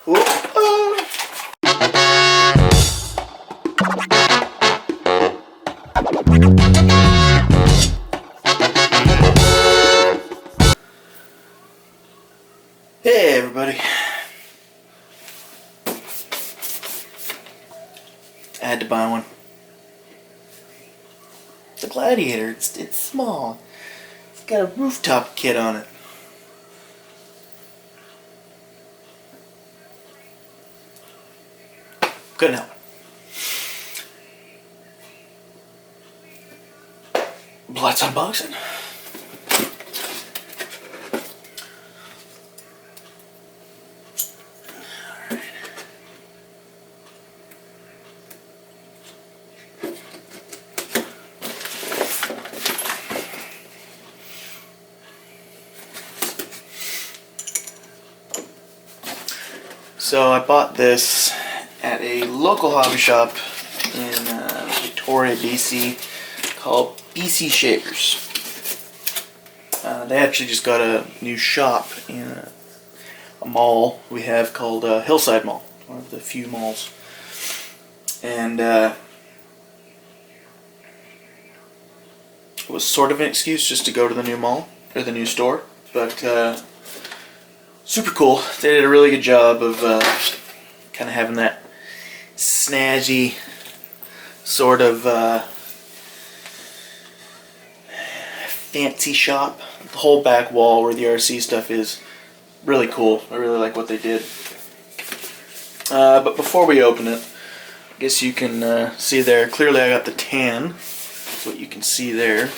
Hey everybody. I had to buy one. It's a Gladiator. It's small. It's got a rooftop kit on it. Couldn't help it. Let's unbox it. So I bought this at a local hobby shop in Victoria, BC, called BC Shavers. They actually just got a new shop in a mall we have called Hillside Mall, one of the few malls. And it was sort of an excuse just to go to the new mall, or the new store, but super cool. They did a really good job of kind of having that snazzy sort of fancy shop. The whole back wall where the RC stuff is really cool. I really like what they did. But before we open it, I guess you can see there, clearly I got the tan. That's what you can see there.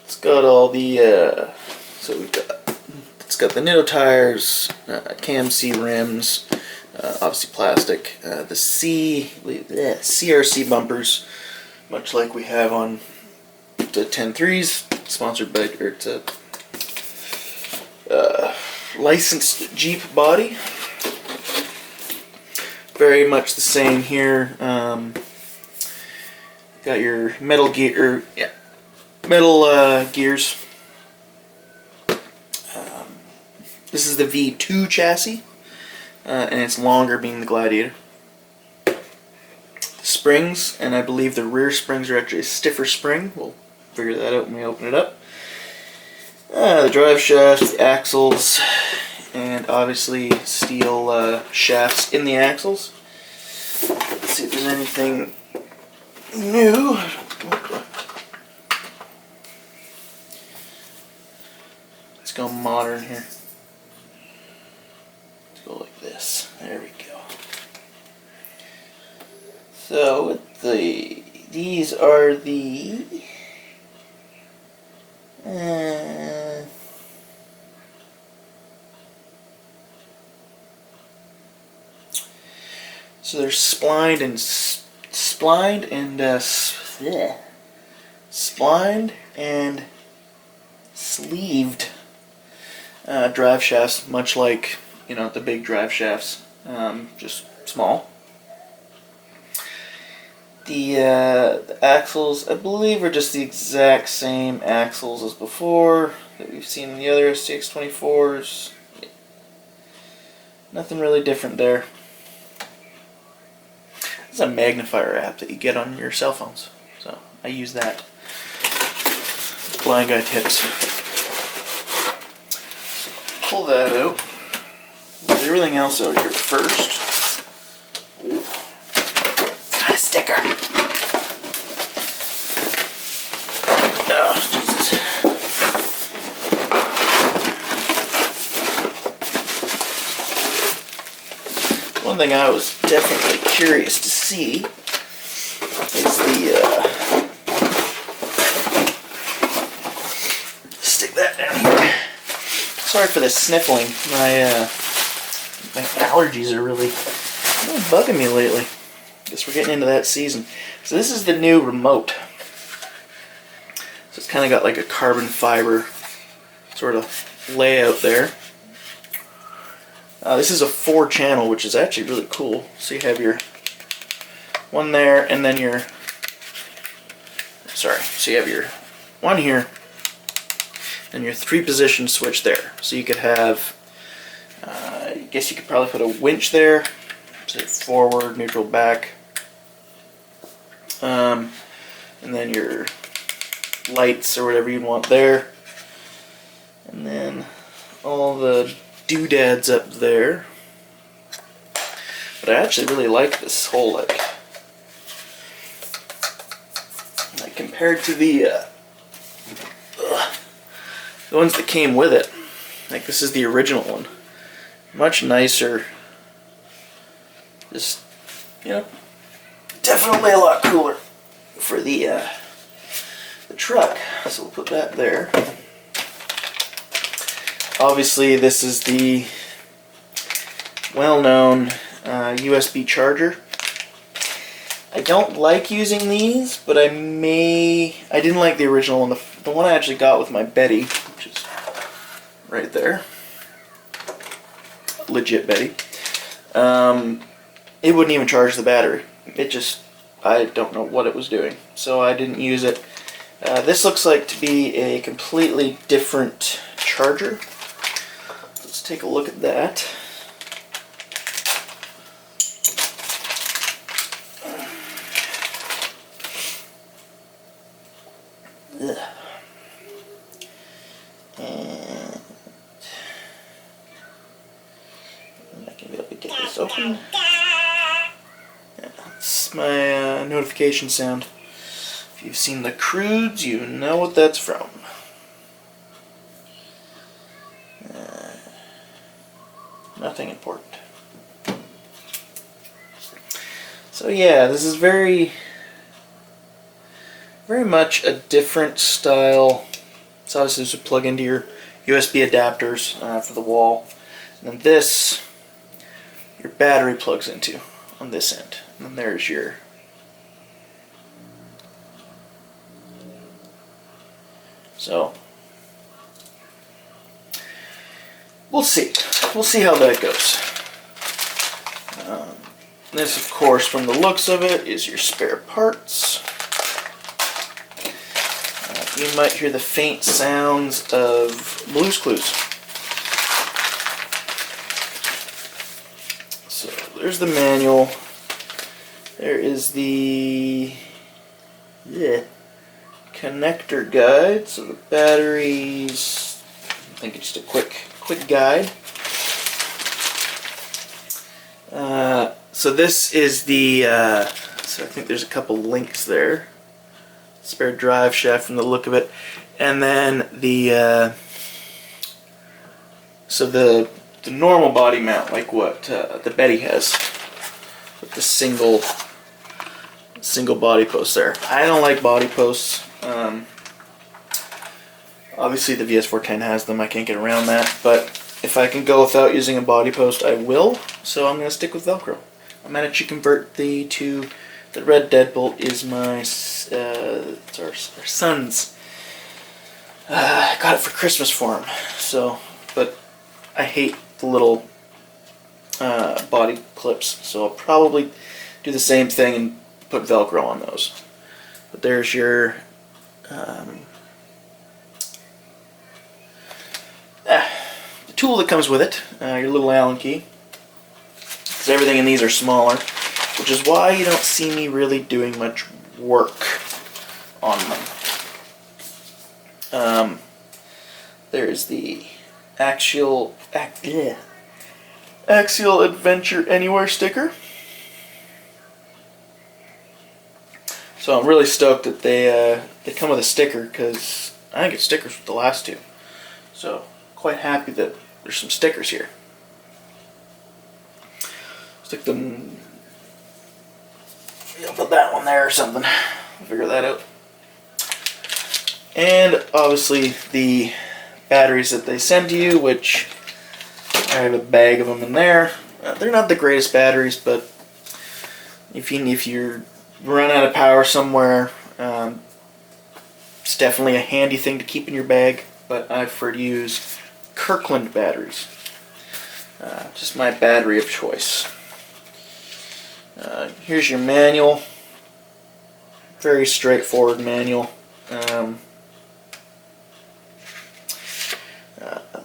It's got all the, so we've got, it's got the Nitto tires, KMC rims, obviously plastic, the CRC bumpers, much like we have on the 10.3s, sponsored by, or it's a licensed Jeep body. Very much the same here. Got your metal gear, metal gears. This is the V2 chassis, and it's longer, being the Gladiator. The springs, and I believe the rear springs are actually a stiffer spring. We'll figure that out when we open it up. The drive shaft, the axles, and obviously steel shafts in the axles. Let's see if there's anything new. Let's go modern here. Let's go like this. There we go. So with these are the so they're splined and sleeved drive shafts, much like, you know, the big drive shafts, just small. The axles, I believe, are just the exact same axles as before that we've seen in the other SCX24s. Nothing really different there. It's a magnifier app that you get on your cell phones, so I use that. Blind guy tips. So pull that out. Get everything else out here first. Got a sticker. Oh, Jesus. One thing I was definitely curious to see is the stick that down here. Sorry for the sniffling. My allergies are really bugging me lately. Guess we're getting into that season. So this is the new remote. So it's kind of got like a carbon fiber sort of layout there. This is a 4-channel, which is actually really cool. So you have your one there, and then your, so you have your one here, and your 3-position switch there. So you could have, I guess you could probably put a winch there, say forward, neutral, back, and then your lights or whatever you want there, and then all the doodads up there. But I actually really like this whole like compared to the ones that came with it. Like, this is the original one. Much nicer. Just, you know, definitely a lot cooler for the truck. So we'll put that there. Obviously, this is the well-known USB charger. I don't like using these, but I didn't like the original one. The one I actually got with my Betty, which is right there. Legit Betty. It wouldn't even charge the battery. I don't know what it was doing, so I didn't use it. This looks like to be a completely different charger. Let's take a look at that. Ugh. And I'm not going to be able to get this open. Yeah, that's my notification sound. If you've seen The Croods, you know what that's from. Nothing important. So yeah, this is very much a different style. So obviously this would plug into your USB adapters for the wall. And then this, your battery plugs into on this end. And then there's your so we'll see. We'll see how that goes. This, of course, from the looks of it, is your spare parts. You might hear the faint sounds of Blue's Clues. So there's the manual. There is the connector guide. So the batteries, I think it's just a quick guide. So this is the, so I think there's a couple links there. Spare drive shaft from the look of it. And then the, so the normal body mount, like what the Betty has, with the single body post there. I don't like body posts. Obviously the VS410 has them, I can't get around that, but if I can go without using a body post, I will, so I'm going to stick with Velcro. I managed to convert the red deadbolt is my, it's our son's. I got it for Christmas for him, so, but I hate the little body clips, so I'll probably do the same thing and put Velcro on those. But there's your the tool that comes with it, your little Allen key. Because everything in these are smaller, which is why you don't see me really doing much work on them. There's the Axial Adventure Anywhere sticker. So I'm really stoked that they come with a sticker, because I didn't get stickers with the last two. So quite happy that there's some stickers here. Stick them. I'll put that one there or something. I'll figure that out. And obviously the batteries that they send to you, which I have a bag of them in there. They're not the greatest batteries, but if you run out of power somewhere, it's definitely a handy thing to keep in your bag. But I prefer to use Kirkland batteries. Just my battery of choice. Here's your manual. Very straightforward manual.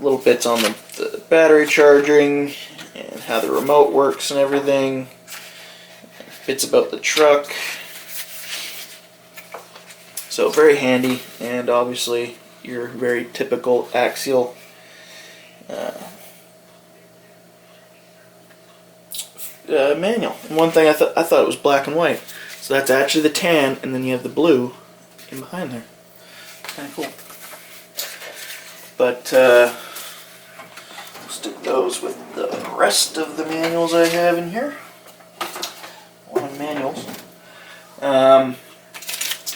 little bits on the battery charging and how the remote works and everything. Bits about the truck. So very handy, and obviously your very typical Axial manual. And one thing I thought it was black and white, so that's actually the tan, and then you have the blue in behind there. Kind of cool. But we'll stick those with the rest of the manuals I have in here. One of the manuals.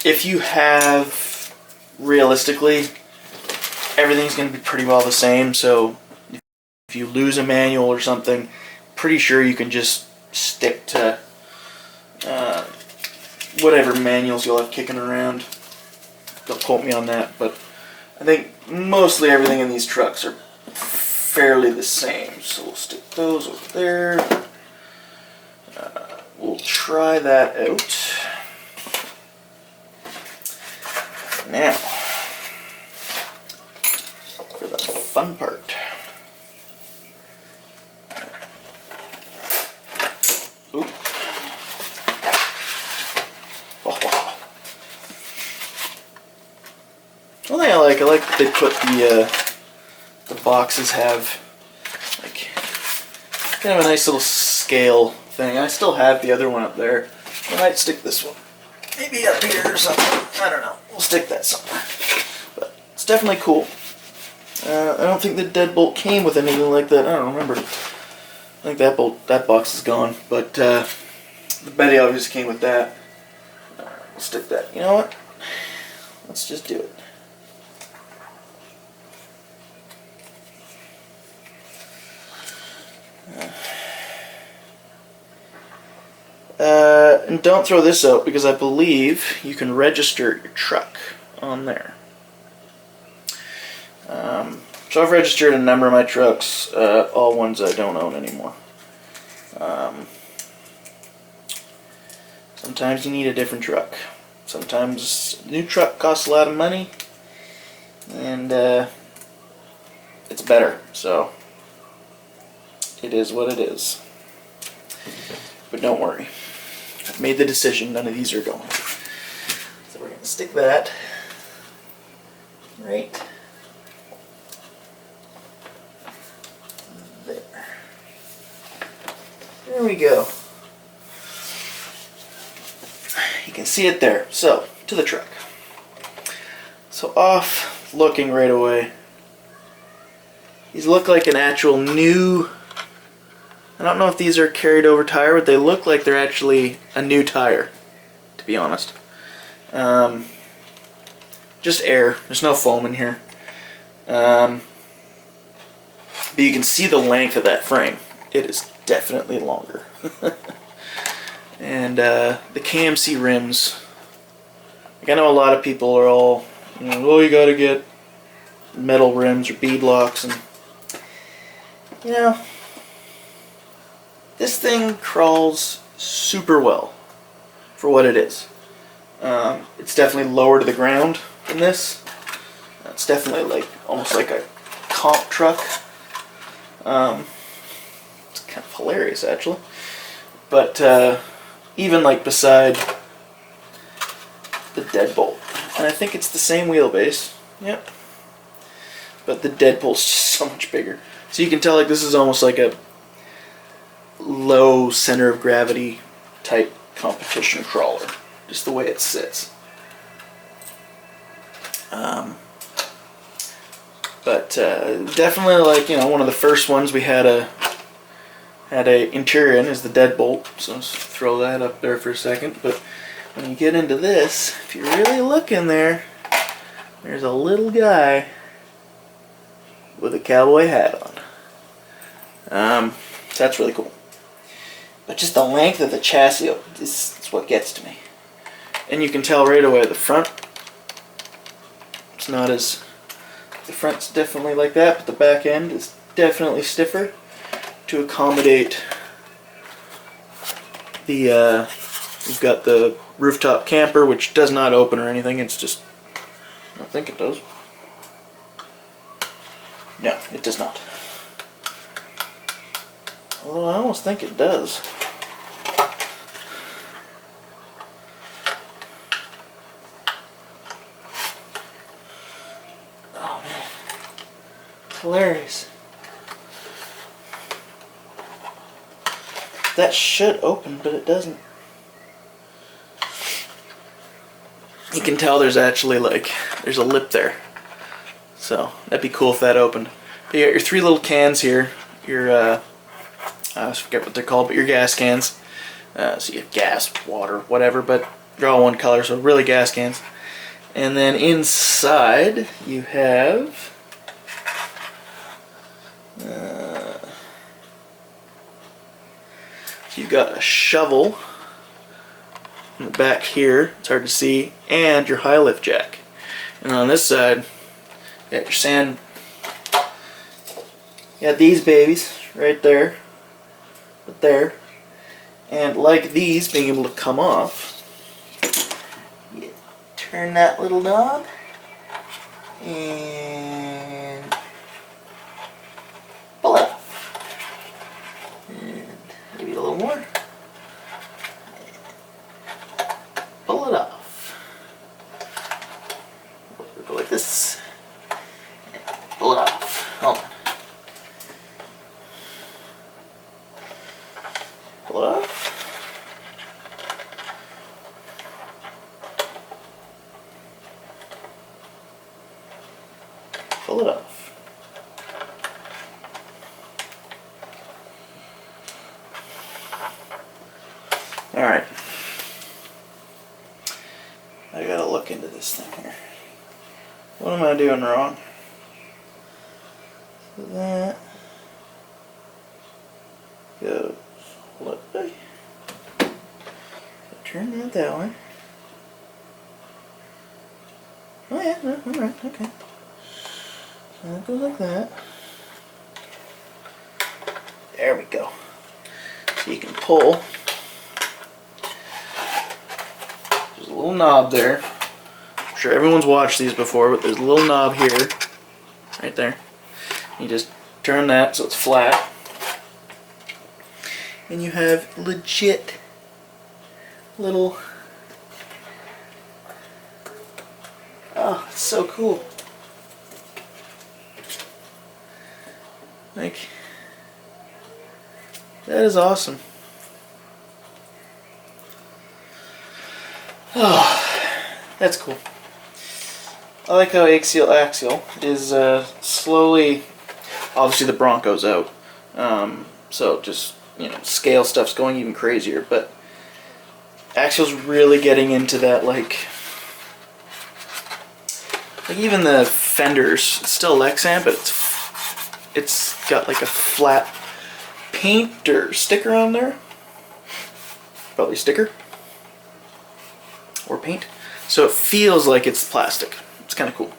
If you have, realistically, everything's going to be pretty well the same. So if you lose a manual or something, pretty sure you can just stick to whatever manuals you'll have kicking around. Don't quote me on that, but I think mostly everything in these trucks are fairly the same. So we'll stick those over there. We'll try that out. Now, for the fun part. Oop. Oh. One thing I like that they put the boxes have like kind of a nice little scale thing. I still have the other one up there. I might stick this one maybe up here or something. I don't know. We'll stick that somewhere. But it's definitely cool. I don't think the deadbolt came with anything like that. I don't remember. I think that box is gone. But the Betty obviously came with that. We'll stick that. You know what? Let's just do it. And don't throw this out, because I believe you can register your truck on there. So I've registered a number of my trucks, all ones I don't own anymore. Sometimes you need a different truck. Sometimes a new truck costs a lot of money, and it's better. So it is what it is. But don't worry. I've made the decision, none of these are going. So we're going to stick that right there. There we go. You can see it there. So, to the truck. So off looking right away. These look like an actual new, I don't know if these are carried over tire, but they look like they're actually a new tire, to be honest. Just air. There's no foam in here. But you can see the length of that frame. It is definitely longer. And the KMC rims. Like, I know a lot of people are all, oh, you gotta get metal rims or bead locks, and this thing crawls super well for what it is. It's definitely lower to the ground than this. It's definitely like almost like a comp truck. It's kind of hilarious, actually. But even like beside the deadbolt, and I think it's the same wheelbase. Yep. But the deadbolt's just so much bigger. So you can tell like this is almost like a low center of gravity type competition crawler, just the way it sits. But definitely, like, one of the first ones we had a interior in is the deadbolt, so let's throw that up there for a second. But when you get into this, if you really look in there, there's a little guy with a cowboy hat on. So that's really cool. But just the length of the chassis is what gets to me. And you can tell right away the front, it's not as, the front's definitely like that, but the back end is definitely stiffer to accommodate the, we've got the rooftop camper, which does not open or anything, it's just, I don't think it does. No, it does not. Although I almost think it does. Oh man. Hilarious. That should open, but it doesn't. You can tell there's actually there's a lip there. So that'd be cool if that opened. But you got your 3 little cans here. Your I forget what they're called, but your gas cans. So you have gas, water, whatever, but they're all one color, so really gas cans. And then inside you have you've got a shovel in the back here, it's hard to see, and your high lift jack. And on this side, you got your sand. You got these babies right there, but there. And like these being able to come off, you turn that little knob and pull it off. And maybe a little more. Pull it off. Go like this. Pull it off. Hold on. Pull it off. Pull it off. Alright. I gotta look into this thing here. What am I doing wrong? So that goes that way. Turn that way. Oh yeah, no, alright, okay. So that goes like that. There we go. So you can pull. There's a little knob there. I'm sure everyone's watched these before, but there's a little knob here. Right there. You just turn that so it's flat. And you have legit little... Oh, it's so cool. Like, that is awesome. Oh, that's cool. I like how Axial is slowly, obviously the Bronco's out, so just, you know, scale stuff's going even crazier, but Axial's really getting into that, like even the fenders, it's still Lexan, but it's got like a flat paint or sticker on there, probably sticker or paint, so it feels like it's plastic. It's kind of cool.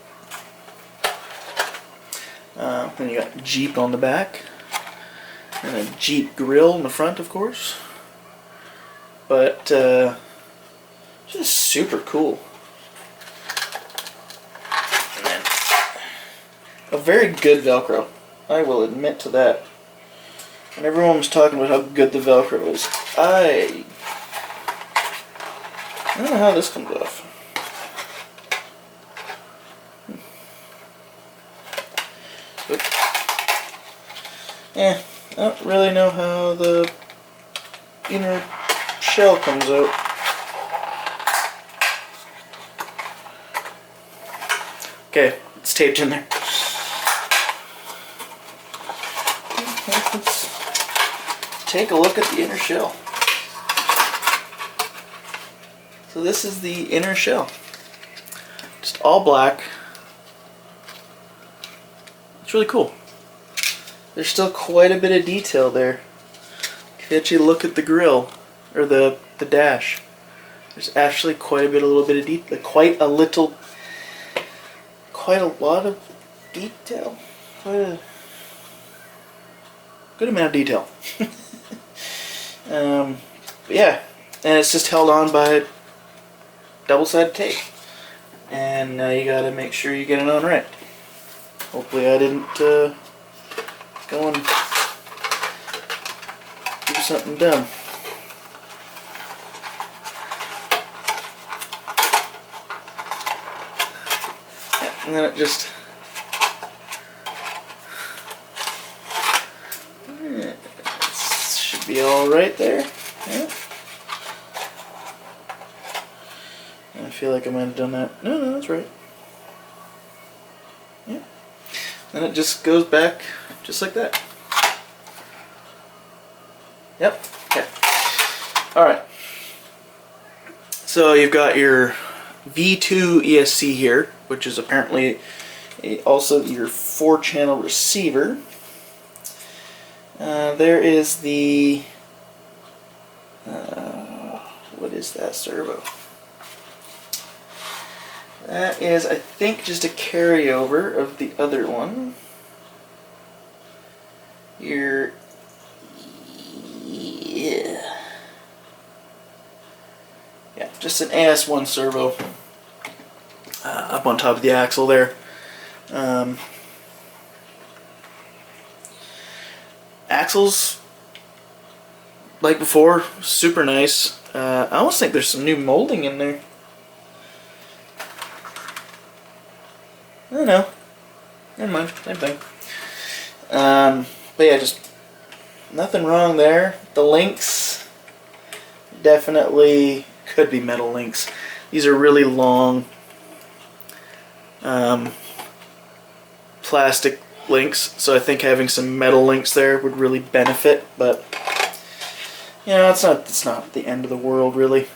Then you got Jeep on the back and a Jeep grill in the front, of course, but just super cool. And then a very good Velcro, I will admit to that. And everyone was talking about how good the Velcro is. I don't know how this comes off. I don't really know how the inner shell comes out. Okay, it's taped in there. Let's take a look at the inner shell. So this is the inner shell. Just all black. It's really cool. There's still quite a bit of detail there. If you actually look at the grill, or the dash, there's actually quite a little bit of detail. Quite a lot of detail. Quite a good amount of detail. But yeah, and it's just held on by double-sided tape. And now you gotta make sure you get it on right. Hopefully I didn't go and do something dumb. Yeah, and then it just should be all right there. Yeah. I feel like I might have done that. No, that's right. Yeah. Then it just goes back just like that. Yep. Okay. Alright. So you've got your V2 ESC here, which is apparently also your 4-channel receiver. There is the... what is that servo? That is, I think, just a carryover of the other one. Your... yeah, just an AS1 servo up on top of the axle there. Axles, like before, super nice. I almost think there's some new molding in there. I don't know. Never mind, same thing. But yeah, just nothing wrong there. The links definitely could be metal links. These are really long plastic links, so I think having some metal links there would really benefit. But you know, it's not the end of the world really.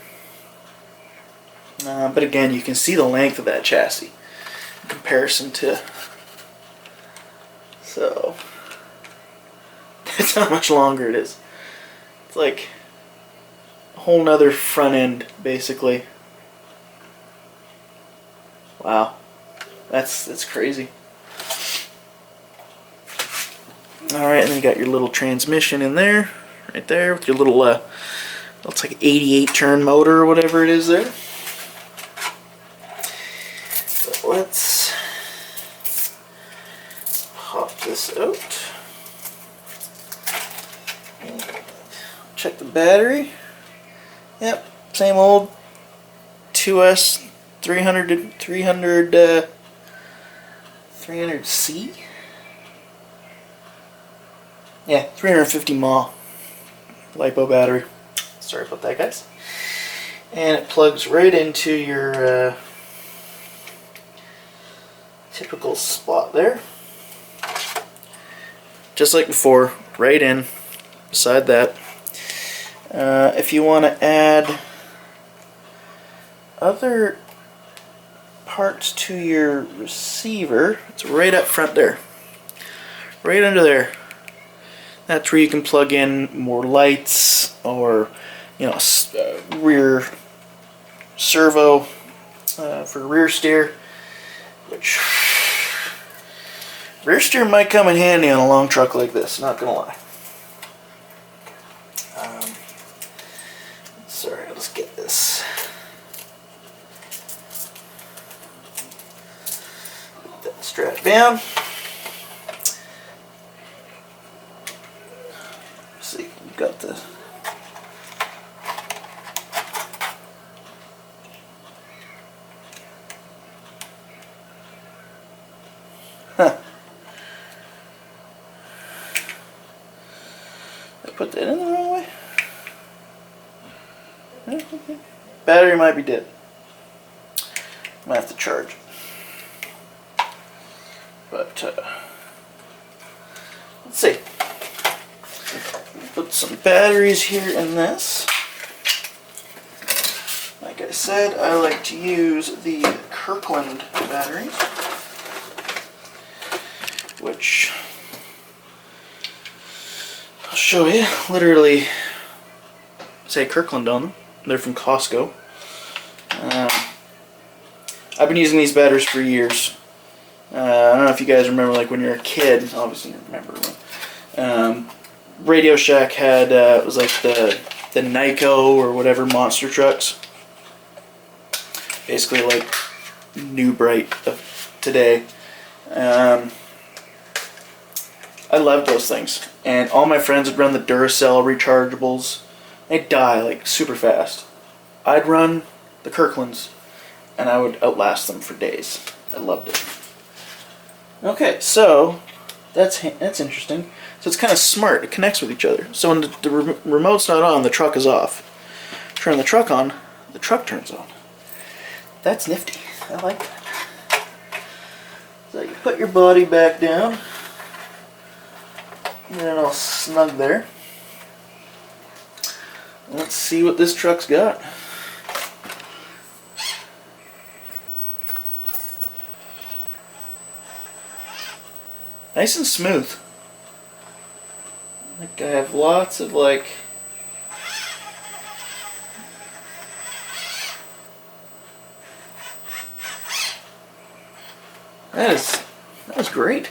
But again, you can see the length of that chassis in comparison to. So that's how much longer it is. It's like a whole nother front end, basically. Wow, that's crazy. All right, and then you got your little transmission in there, right there, with your little looks like 88 turn motor or whatever it is there. So let's pop this out. Check the battery. Yep, same old 2S 300C. Yeah, 350 mAh LiPo battery. Sorry about that, guys. And it plugs right into your typical spot there. Just like before, right in beside that. If you want to add other parts to your receiver, it's right up front there. Right under there. That's where you can plug in more lights or, you know, rear servo for rear steer, which rear steer might come in handy on a long truck like this, not gonna lie. Sorry, let's get this. Put that strap down. See, we've got the I put that in the wrong way. Okay. Battery might be dead. Might have to charge it. But let's see. Put some batteries here in this. Like I said, I like to use the Kirkland batteries, which I'll show you. Literally say Kirkland on them. They're from Costco. I've been using these batteries for years. I don't know if you guys remember, like when you're a kid. Obviously, you remember when Radio Shack had it was like the Nyko or whatever monster trucks. Basically, like New Bright of today. I loved those things. And all my friends would run the Duracell rechargeables. They'd die like super fast. I'd run the Kirklands and I would outlast them for days. I loved it. Okay, so that's interesting. So it's kind of smart. It connects with each other. So when the remote's not on, the truck is off. Turn the truck on, the truck turns on. That's nifty. I like that. So you put your body back down. Get it all snug there. Let's see what this truck's got. Nice and smooth. Like I have lots of like that was great.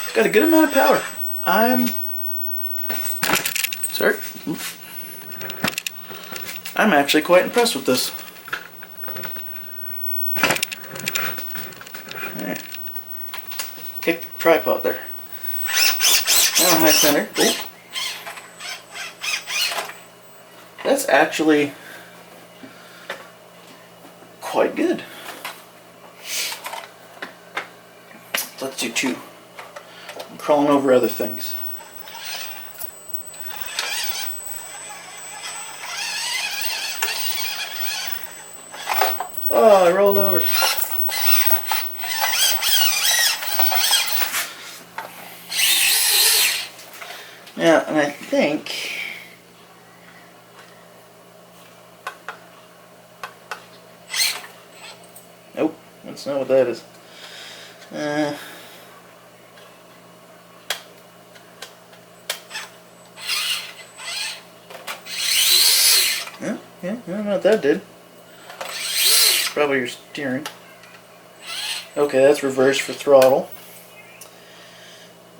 It's got a good amount of power. I'm actually quite impressed with this. There. Kick the tripod there. Now high center. Ooh. That's actually quite good. Let's do two. I'm crawling over other things. Oh, I rolled over. Yeah, and I think nope, that's not what that is. Yeah, I don't know what that did. Probably your steering. Okay, that's reverse for throttle.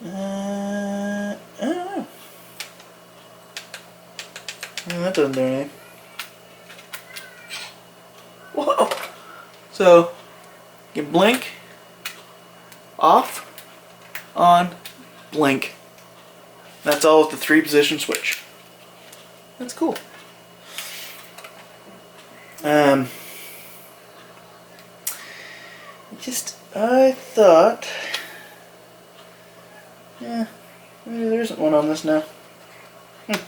I don't know. Yeah, that doesn't do anything. Whoa! So, you blink, off, on, blink. That's all with the 3-position switch. That's cool. I thought, yeah, maybe there isn't one on this now. It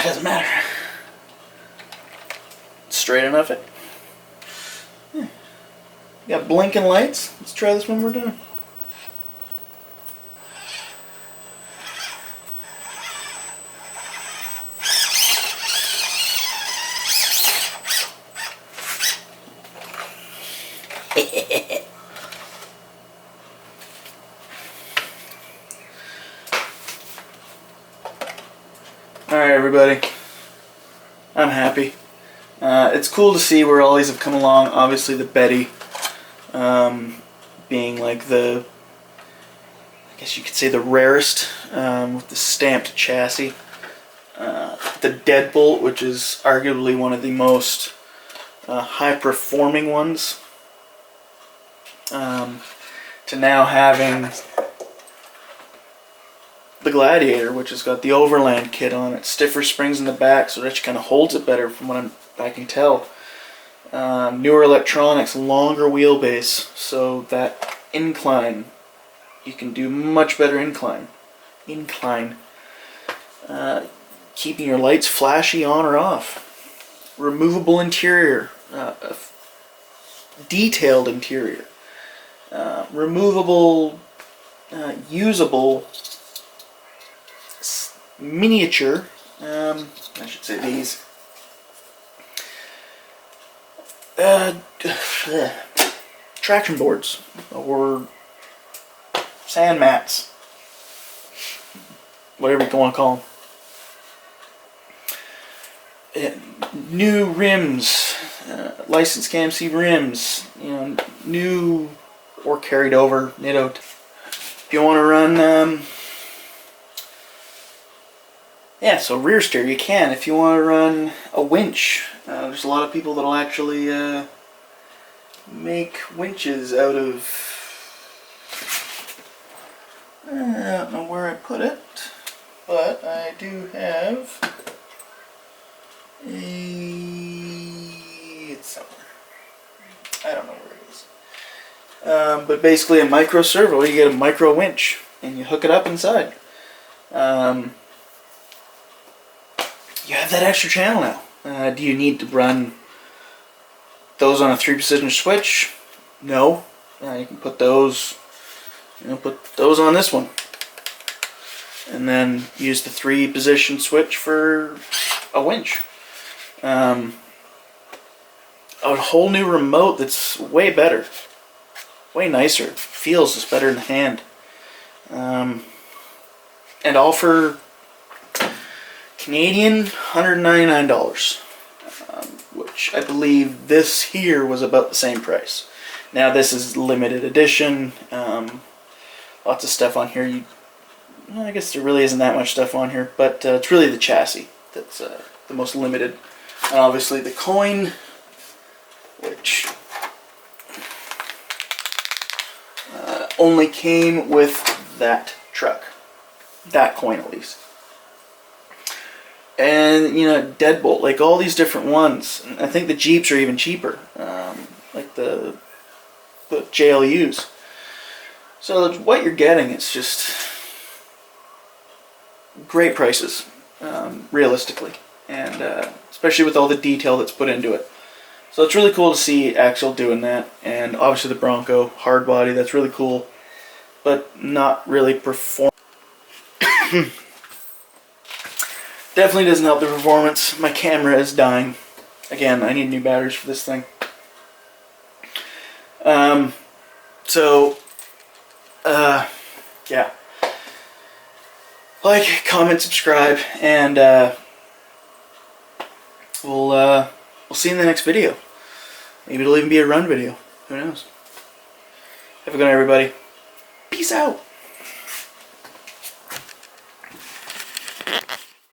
doesn't matter. Straight enough it. Yeah. Got blinking lights. Let's try this one more time. Alright everybody, I'm happy. It's cool to see where all these have come along. Obviously the Betty being like the, I guess you could say the rarest, with the stamped chassis. The Deadbolt, which is arguably one of the most high performing ones, to now having the Gladiator, which has got the Overland kit on it, stiffer springs in the back, so that kind of holds it better from what I can tell. Newer electronics, longer wheelbase, so that incline, you can do much better incline. Keeping your lights flashy on or off. Removable interior, detailed interior, removable, usable, miniature, I should say these, traction boards or sand mats, whatever you want to call them. New rims, licensed KMC rims, new or carried over, If you want to run yeah, so rear steer you can if you want to run a winch. There's a lot of people that'll actually make winches out of, I don't know where I put it, but I do have it's somewhere. I don't know where it is. But basically a micro servo, you get a micro winch and you hook it up inside. You have that extra channel now. Do you need to run those on a 3-position switch? No. You can put those, put those on this one, and then use the 3-position switch for a winch. A whole new remote that's way better, way nicer. Feels is better in the hand, and all for Canadian $199, which I believe this here was about the same price. Now this is limited edition, lots of stuff on here. I guess there really isn't that much stuff on here, but it's really the chassis that's the most limited. And obviously the coin, which only came with that truck, that coin at least. And deadbolt, like all these different ones. I think the Jeeps are even cheaper, like the JLUs. So what you're getting is just great prices, realistically, and especially with all the detail that's put into it. So it's really cool to see Axial doing that, and obviously the Bronco hard body, that's really cool, but not really perform. Definitely doesn't help the performance. My camera is dying. Again, I need new batteries for this thing. Yeah. Like, comment, subscribe, and we'll see you in the next video. Maybe it'll even be a run video. Who knows? Have a good night, everybody. Peace out.